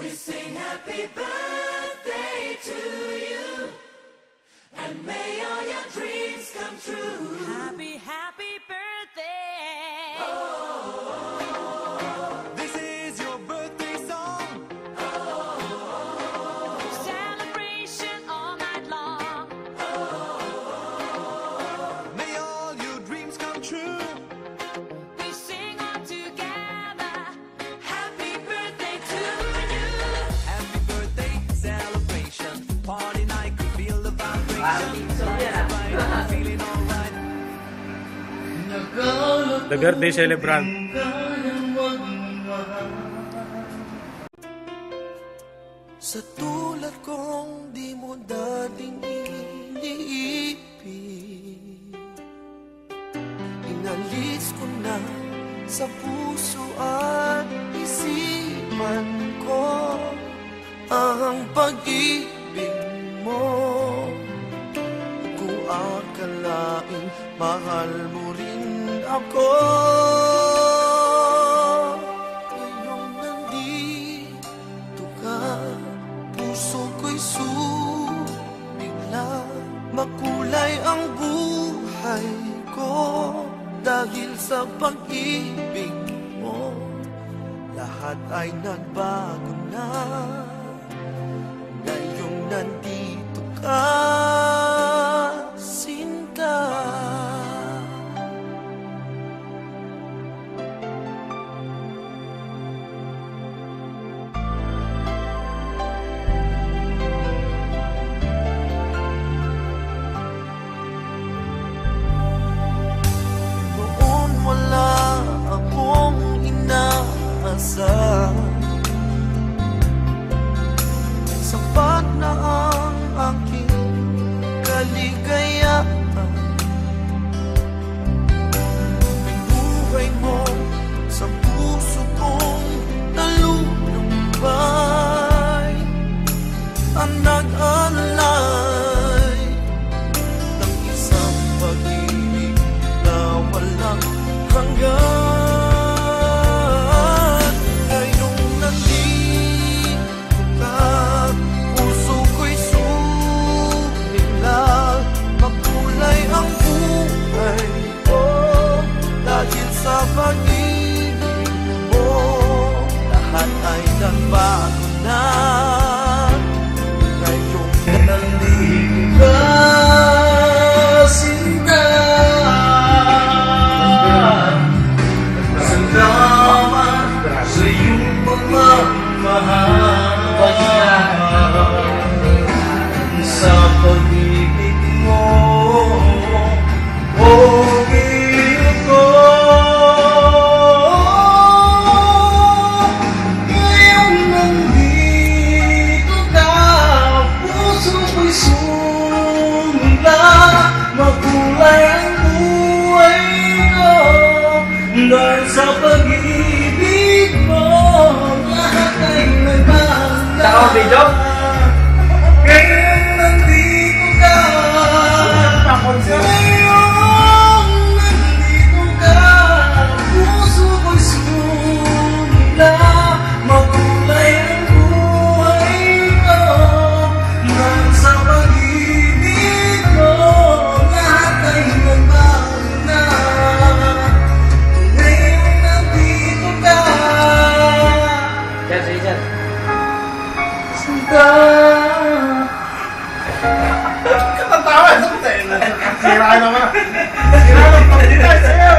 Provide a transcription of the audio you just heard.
We sing happy birthday to you, and may all your dreams come true. Happy, happy birthday. This is your birthday song. Celebration all night long. May all your dreams come true. We sing all together. Happy birthday to you. Happy birthday celebration. Party night, can feel the vibration. Right, feeling alright. The birthday celebrant. Sa tulad kong di mo dating iniibig, inalis ko na sa puso at isipan ko ang pag-ibig mo. Kung akalain mahal mo rin ako, ngayong nandito ka, puso ko'y sumigla. Makulay ang buhay ko dahil sa pag-ibig mo. Lahat ay nagbago na ngayong nandito ka, Sinta. Noon wala akong inaasam, sapat na ang aking kaligayahan. Binuhay mo sa puso kong nalulumbay, ang nag-alay ng isang pag-ibig na walang hanggan. Ngayong nandito ka, puso ko'y sumigla. Makulay ang buhay ko dahil sa pag-ibig mo. Lahat ay nagbago na ngayong nandito ka, Sinta. Salamat sa iyong pagmamahal, sa pag-ibig mo, oh ko. Ngayon nandito ka, puso ko'y sumigla. Makulay ang buhay ko dahil sa pag-ibig mo. Lahat ay nagbago. Ngayon nandito ka, ngayon nandito ka, puso ko'y sumigla. Makulay ang buhay ko dahil sa pag-ibig mo. Lahat ay nagbago na ngayong nandito ka, Sinta. Katawa! Sira ka naman! Sira ka naman! Sa'yo!